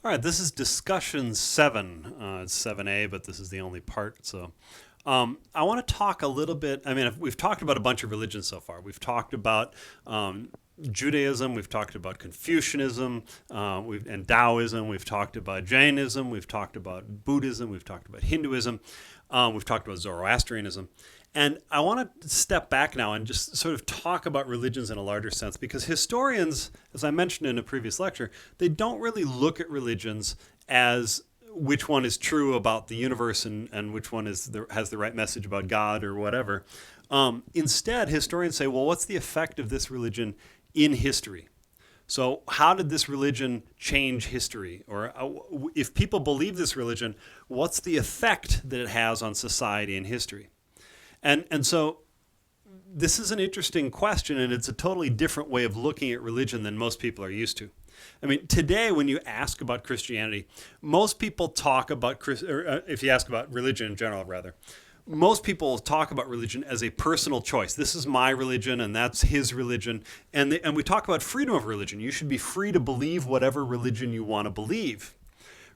All right, this is discussion 7. It's 7A, but this is the only part. So I want to talk a little bit. I mean, we've talked about a bunch of religions so far. We've talked about Judaism, we've talked about Confucianism, and Taoism, we've talked about Jainism, we've talked about Buddhism, we've talked about Hinduism, we've talked about Zoroastrianism. And I want to step back now and just sort of talk about religions in a larger sense, because historians, as I mentioned in a previous lecture, they don't really look at religions as which one is true about the universe and which one has the right message about God or whatever. Instead, historians say, well, what's the effect of this religion in history? So how did this religion change history? Or if people believe this religion, what's the effect that it has on society and history? And so this is an interesting question, and it's a totally different way of looking at religion than most people are used to. I mean, today when you ask about Christianity, most people talk about, if you ask about religion in general, rather, most people talk about religion as a personal choice. This is my religion, and that's his religion. And we talk about freedom of religion. You should be free to believe whatever religion you want to believe,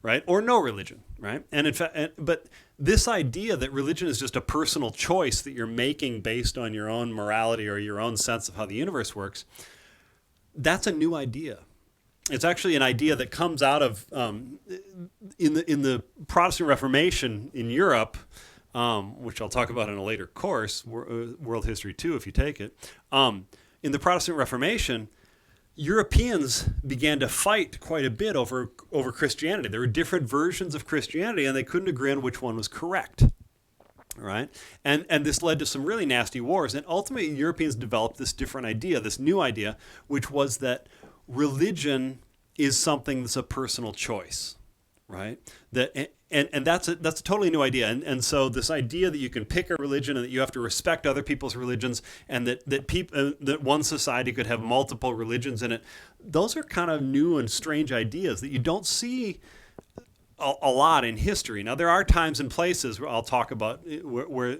right? Or no religion, right? And in fact, but this idea that religion is just a personal choice that you're making based on your own morality or your own sense of how the universe works, that's a new idea. It's actually an idea that comes out of in the Protestant Reformation in Europe, which I'll talk about in a later course, World History 2, if you take it. In the Protestant Reformation, Europeans began to fight quite a bit over Christianity. There were different versions of Christianity, and they couldn't agree on which one was correct. Right? And this led to some really nasty wars. And ultimately, Europeans developed this different idea, this new idea, which was that religion is something that's a personal choice. Right? And that's a totally new idea. And so this idea that you can pick a religion and that you have to respect other people's religions, and that one society could have multiple religions in it, those are kind of new and strange ideas that you don't see a lot in history. Now, there are times and places where I'll talk about where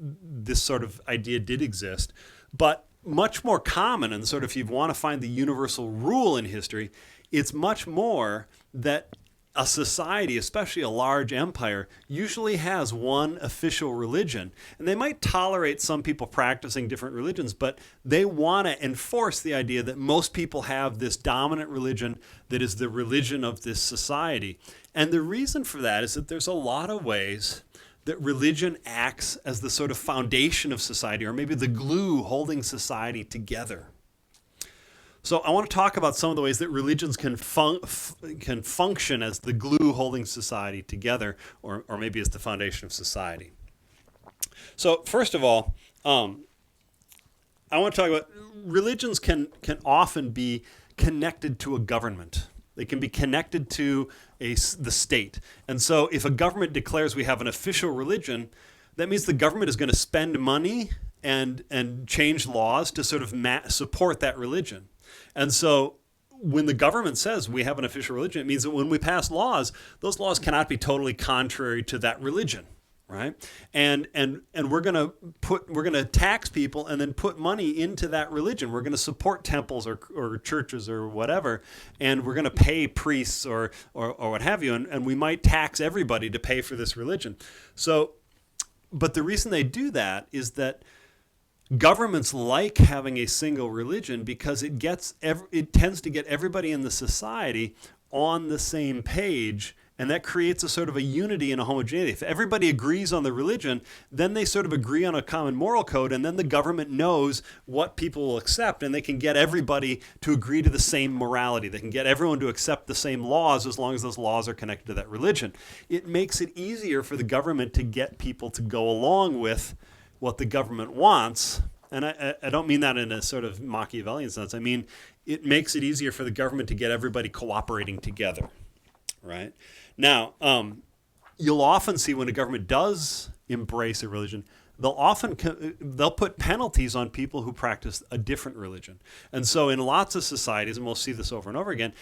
this sort of idea did exist, but much more common, and sort of if you want to find the universal rule in history, it's much more that a society, especially a large empire, usually has one official religion. And they might tolerate some people practicing different religions, but they want to enforce the idea that most people have this dominant religion that is the religion of this society. And the reason for that is that there's a lot of ways that religion acts as the sort of foundation of society, or maybe the glue holding society together. So I want to talk about some of the ways that religions can function as the glue holding society together, or maybe as the foundation of society. So first of all, I want to talk about religions can often be connected to a government. They can be connected to the state. And so if a government declares we have an official religion, that means the government is going to spend money and change laws to sort of support that religion. And so when the government says we have an official religion, it means that when we pass laws, those laws cannot be totally contrary to that religion, right? And we're going to tax people and then put money into that religion. We're going to support temples or churches or whatever, and we're going to pay priests or what have you, and we might tax everybody to pay for this religion. So, but the reason they do that is that governments like having a single religion because it tends to get everybody in the society on the same page, and that creates a sort of a unity and a homogeneity. If everybody agrees on the religion, then they sort of agree on a common moral code, and then the government knows what people will accept, and they can get everybody to agree to the same morality. They can get everyone to accept the same laws as long as those laws are connected to that religion. It makes it easier for the government to get people to go along with what the government wants. And I don't mean that in a sort of Machiavellian sense. I mean, it makes it easier for the government to get everybody cooperating together, right? Now, you'll often see when a government does embrace a religion, they'll put penalties on people who practice a different religion. And so in lots of societies, and we'll see this over and over again,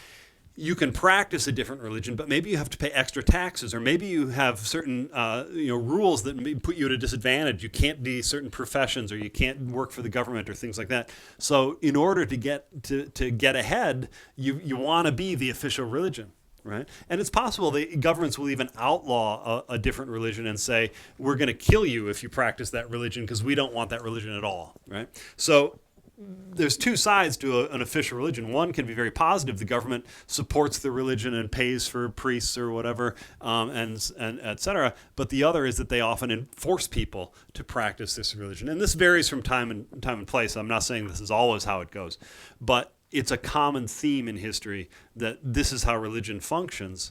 you can practice a different religion, but maybe you have to pay extra taxes, or maybe you have certain rules that may put you at a disadvantage. You can't be certain professions, or you can't work for the government, or things like that. So in order to get ahead, you want to be the official religion. right? And it's possible the governments will even outlaw a different religion and say, we're going to kill you if you practice that religion because we don't want that religion at all, right? So there's two sides to an official religion. One can be very positive. The government supports the religion and pays for priests or whatever, and et cetera. But the other is that they often enforce people to practice this religion. And this varies from time and place. I'm not saying this is always how it goes. But it's a common theme in history that this is how religion functions,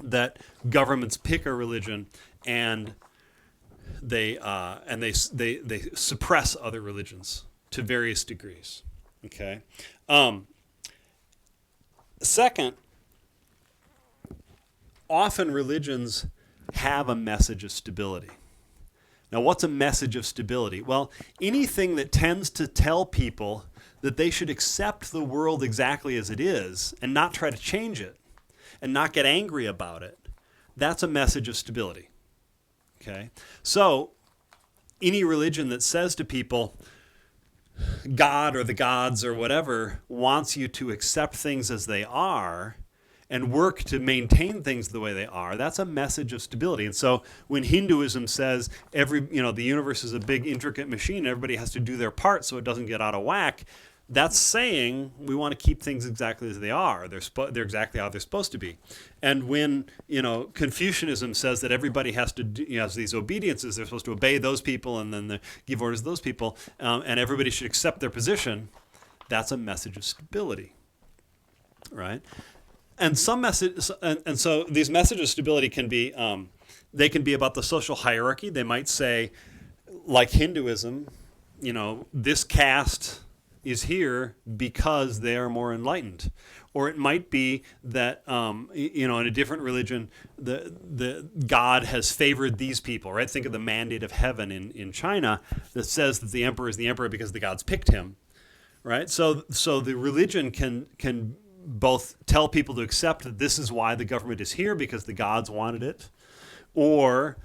that governments pick a religion and they suppress other religions to various degrees. Okay. Second, often religions have a message of stability. Now, what's a message of stability? Well, anything that tends to tell people that they should accept the world exactly as it is and not try to change it and not get angry about it, that's a message of stability. Okay? So, any religion that says to people, God or the gods or whatever wants you to accept things as they are and work to maintain things the way they are, that's a message of stability. And so when Hinduism says the universe is a big intricate machine, everybody has to do their part so it doesn't get out of whack, that's saying we want to keep things exactly as they are. They're exactly how they're supposed to be. And when Confucianism says that everybody has to has these obediences, they're supposed to obey those people and then give orders to those people, and everybody should accept their position, that's a message of stability, right? And and so these messages of stability can be they can be about the social hierarchy. They might say, like Hinduism, this caste is here because they are more enlightened. Or it might be that, in a different religion, the God has favored these people, right? Think of the mandate of heaven in China that says that the emperor is the emperor because the gods picked him, right? So the religion can both tell people to accept that this is why the government is here because the gods wanted it, or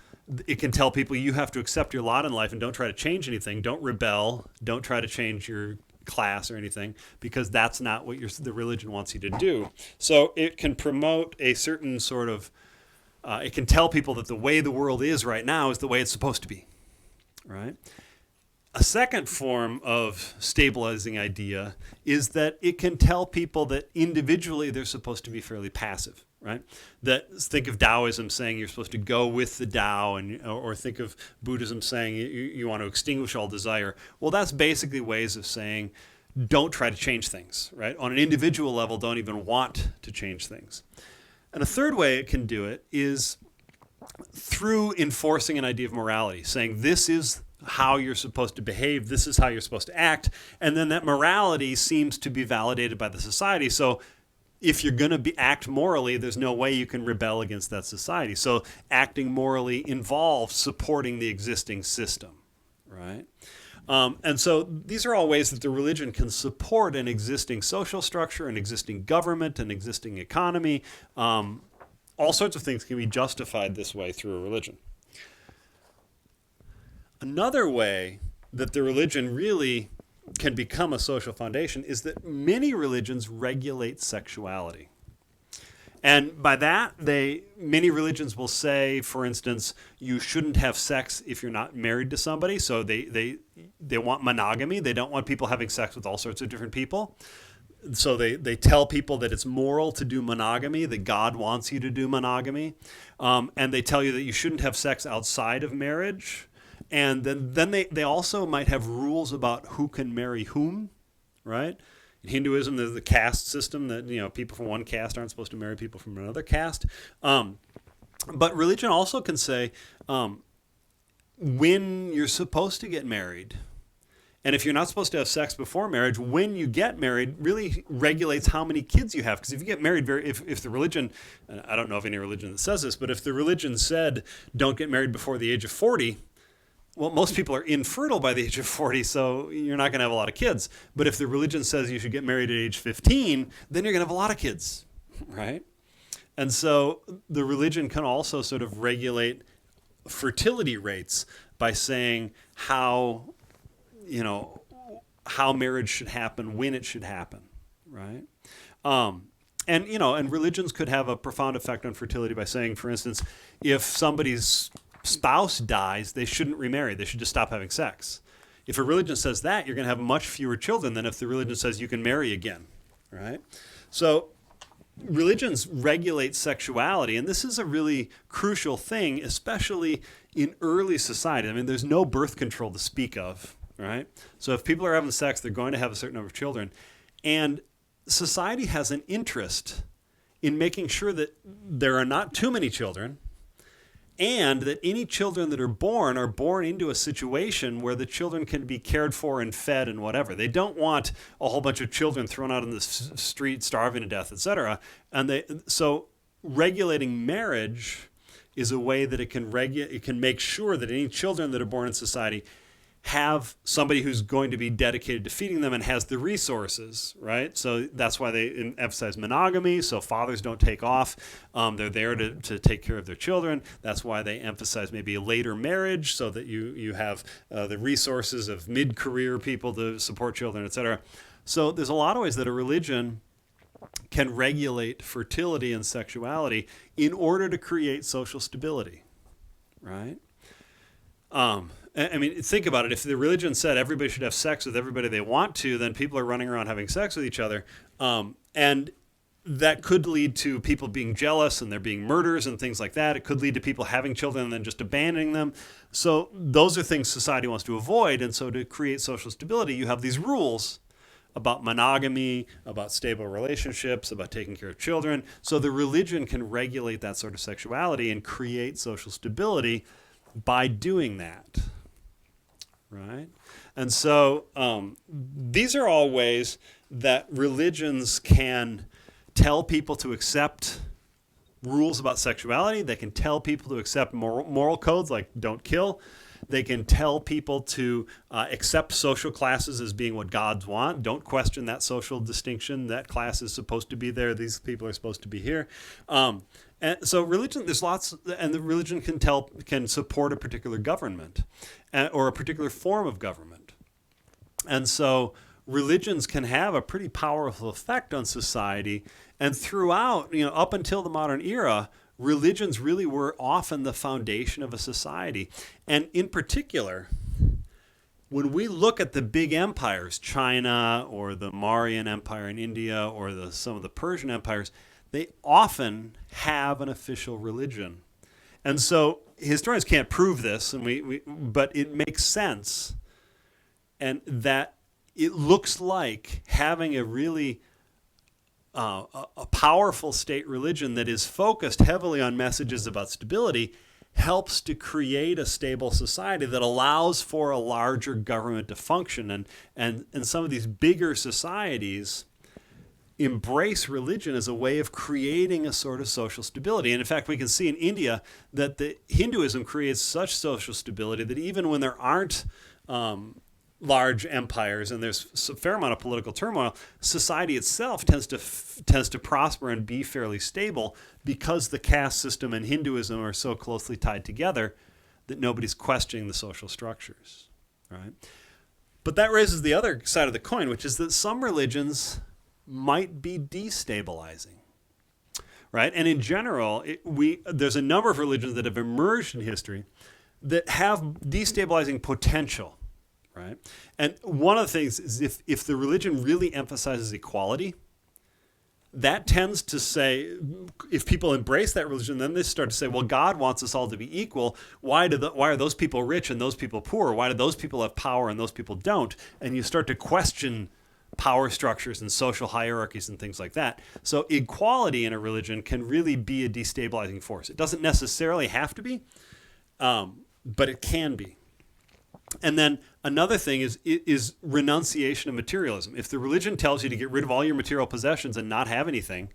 it can tell people you have to accept your lot in life and don't try to change anything. Don't rebel. Don't try to change your class or anything because that's not what the religion wants you to do. So it can promote a certain sort of, it can tell people that the way the world is right now is the way it's supposed to be, right? A second form of stabilizing idea is that it can tell people that individually they're supposed to be fairly passive, right? Think of Taoism saying you're supposed to go with the Tao, or think of Buddhism saying you want to extinguish all desire. Well, that's basically ways of saying don't try to change things, right? On an individual level, don't even want to change things. And a third way it can do it is through enforcing an idea of morality, saying this is how you're supposed to behave, this is how you're supposed to act, and then that morality seems to be validated by the society. So if you're going to act morally, there's no way you can rebel against that society. So acting morally involves supporting the existing system, right? And so these are all ways that the religion can support an existing social structure, an existing government, an existing economy. All sorts of things can be justified this way through a religion. Another way that the religion really can become a social foundation is that many religions regulate sexuality. And by that, many religions will say, for instance, you shouldn't have sex if you're not married to somebody. So they want monogamy. They don't want people having sex with all sorts of different people. So they tell people that it's moral to do monogamy, that God wants you to do monogamy. And they tell you that you shouldn't have sex outside of marriage. And then they also might have rules about who can marry whom, right? In Hinduism, there's the caste system that people from one caste aren't supposed to marry people from another caste. But religion also can say when you're supposed to get married, and if you're not supposed to have sex before marriage, when you get married really regulates how many kids you have. Because if you get married, if the religion, I don't know of any religion that says this, but if the religion said don't get married before the age of 40, well, most people are infertile by the age of 40, so you're not going to have a lot of kids. But if the religion says you should get married at age 15, then you're going to have a lot of kids, right? And so the religion can also sort of regulate fertility rates by saying how marriage should happen, when it should happen, right? And religions could have a profound effect on fertility by saying, for instance, if somebody's spouse dies, they shouldn't remarry. They should just stop having sex. If a religion says that, you're going to have much fewer children than if the religion says you can marry again, right? So religions regulate sexuality, and this is a really crucial thing, especially in early society. I mean, there's no birth control to speak of, right? So if people are having sex, they're going to have a certain number of children. And society has an interest in making sure that there are not too many children, and that any children that are born into a situation where the children can be cared for and fed and whatever. They don't want a whole bunch of children thrown out in the street, starving to death, etc. So regulating marriage is a way that it can make sure that any children that are born in society have somebody who's going to be dedicated to feeding them and has the resources, right? So that's why they emphasize monogamy, so fathers don't take off. They're there to take care of their children. That's why they emphasize maybe a later marriage, so that you have the resources of mid-career people to support children, etc. So there's a lot of ways that a religion can regulate fertility and sexuality in order to create social stability, right? I mean, think about it. If the religion said everybody should have sex with everybody they want to, then people are running around having sex with each other. And that could lead to people being jealous and there being murders and things like that. It could lead to people having children and then just abandoning them. So those are things society wants to avoid. And so to create social stability, you have these rules about monogamy, about stable relationships, about taking care of children. So the religion can regulate that sort of sexuality and create social stability by doing that. Right? And so these are all ways that religions can tell people to accept rules about sexuality. They can tell people to accept moral codes like don't kill. They can tell people to accept social classes as being what gods want. Don't question that social distinction. That class is supposed to be there. These people are supposed to be here. And so religion, there's lots, and the religion can support a particular government or a particular form of government. And so religions can have a pretty powerful effect on society. And throughout, up until the modern era, religions really were often the foundation of a society. And in particular, when we look at the big empires, China or the Mauryan Empire in India or some of the Persian empires, they often have an official religion. And so historians can't prove this, but it makes sense. And that it looks like having a really a powerful state religion that is focused heavily on messages about stability helps to create a stable society that allows for a larger government to function. And some of these bigger societies embrace religion as a way of creating a sort of social stability. And in fact, we can see in India that the Hinduism creates such social stability that even when there aren't large empires and there's a fair amount of political turmoil, society itself tends to prosper and be fairly stable because the caste system and Hinduism are so closely tied together that nobody's questioning the social structures, right? But that raises the other side of the coin, which is that some religions might be destabilizing, right? And in general, there's a number of religions that have emerged in history that have destabilizing potential, right? And one of the things is if the religion really emphasizes equality, that tends to say, if people embrace that religion, then they start to say, well, God wants us all to be equal. Why are those people rich and those people poor? Why do those people have power and those people don't? And you start to question power structures and social hierarchies and things like that. So equality in a religion can really be a destabilizing force. It doesn't necessarily have to be, but it can be. And then another thing is renunciation of materialism. If the religion tells you to get rid of all your material possessions and not have anything,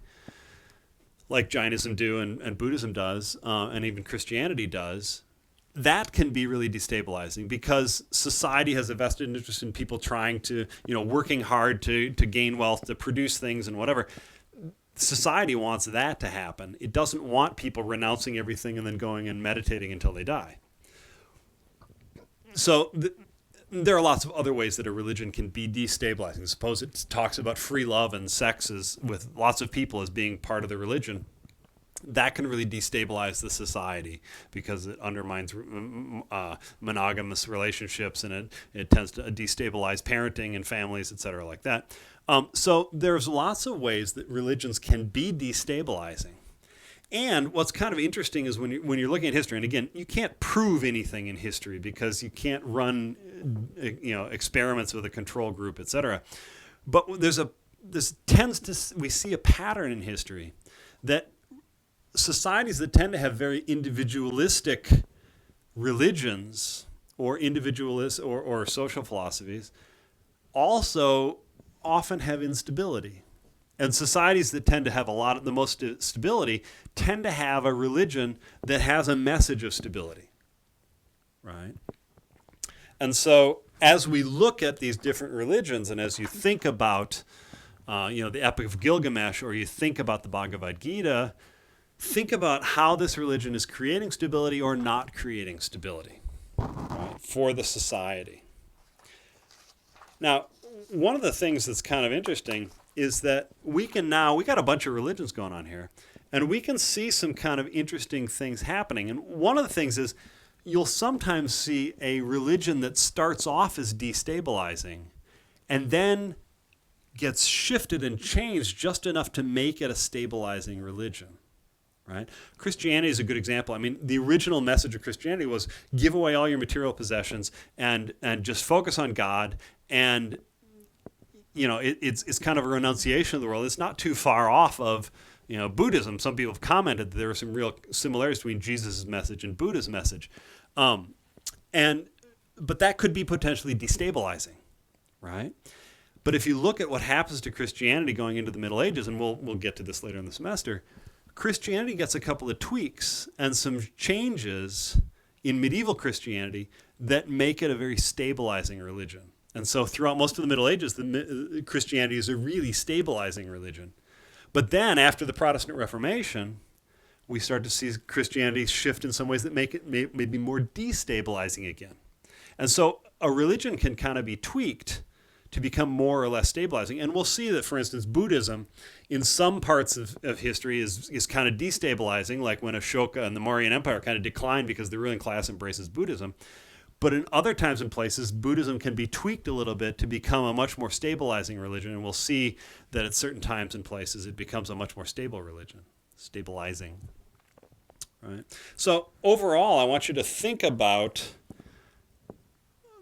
like Jainism do and Buddhism does, and even Christianity does, that can be really destabilizing because society has a vested interest in people trying to, working hard to gain wealth, to produce things and whatever. Society wants that to happen. It doesn't want people renouncing everything and then going and meditating until they die. So there are lots of other ways that a religion can be destabilizing. Suppose it talks about free love and sex with lots of people as being part of the religion. That can really destabilize the society because it undermines monogamous relationships, and it tends to destabilize parenting and families, et cetera, like that. So there's lots of ways that religions can be destabilizing. And what's kind of interesting is when you're looking at history, and again, you can't prove anything in history because you can't run experiments with a control group, et cetera. But we see a pattern in history that societies that tend to have very individualistic religions or individualist or social philosophies also often have instability. And societies that tend to have the most stability tend to have a religion that has a message of stability, right? And so as we look at these different religions, and as you think about the Epic of Gilgamesh, or you think about the Bhagavad Gita, think about how this religion is creating stability or not creating stability, right, for the society. Now, one of the things that's kind of interesting is that we got a bunch of religions going on here, and we can see some kind of interesting things happening. And one of the things is you'll sometimes see a religion that starts off as destabilizing and then gets shifted and changed just enough to make it a stabilizing religion. Right? Christianity is a good example. I mean, the original message of Christianity was give away all your material possessions and just focus on God. And it's kind of a renunciation of the world. It's not too far off of Buddhism. Some people have commented that there are some real similarities between Jesus' message and Buddha's message, but that could be potentially destabilizing, right? But if you look at what happens to Christianity going into the Middle Ages, and we'll get to this later in the semester, Christianity gets a couple of tweaks and some changes in medieval Christianity that make it a very stabilizing religion. And so throughout most of the Middle Ages, Christianity is a really stabilizing religion. But then after the Protestant Reformation, we start to see Christianity shift in some ways that make it maybe more destabilizing again. And so a religion can kind of be tweaked to become more or less stabilizing. And we'll see that, for instance, Buddhism in some parts of history is kind of destabilizing, like when Ashoka and the Mauryan Empire kind of declined because the ruling class embraces Buddhism. But in other times and places, Buddhism can be tweaked a little bit to become a much more stabilizing religion. And we'll see that at certain times and places, it becomes a much more stable religion, stabilizing. Right? So overall, I want you to think about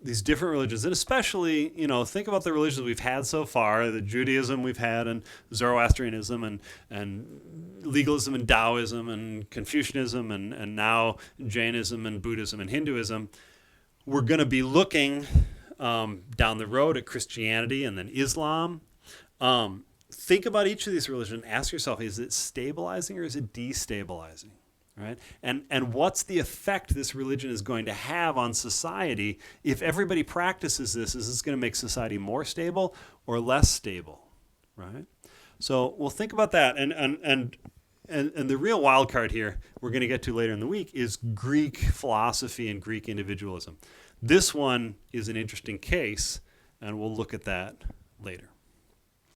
these different religions, and especially, think about the religions we've had so far, the Judaism we've had, and Zoroastrianism, and legalism, and Taoism, and Confucianism, and now Jainism, and Buddhism, and Hinduism. We're going to be looking down the road at Christianity and then Islam. Think about each of these religions. Ask yourself, is it stabilizing or is it destabilizing? Right? And what's the effect this religion is going to have on society if everybody practices this? Is this going to make society more stable or less stable? Right? So we'll think about that. And the real wild card here we're going to get to later in the week is Greek philosophy and Greek individualism. This one is an interesting case, and we'll look at that later.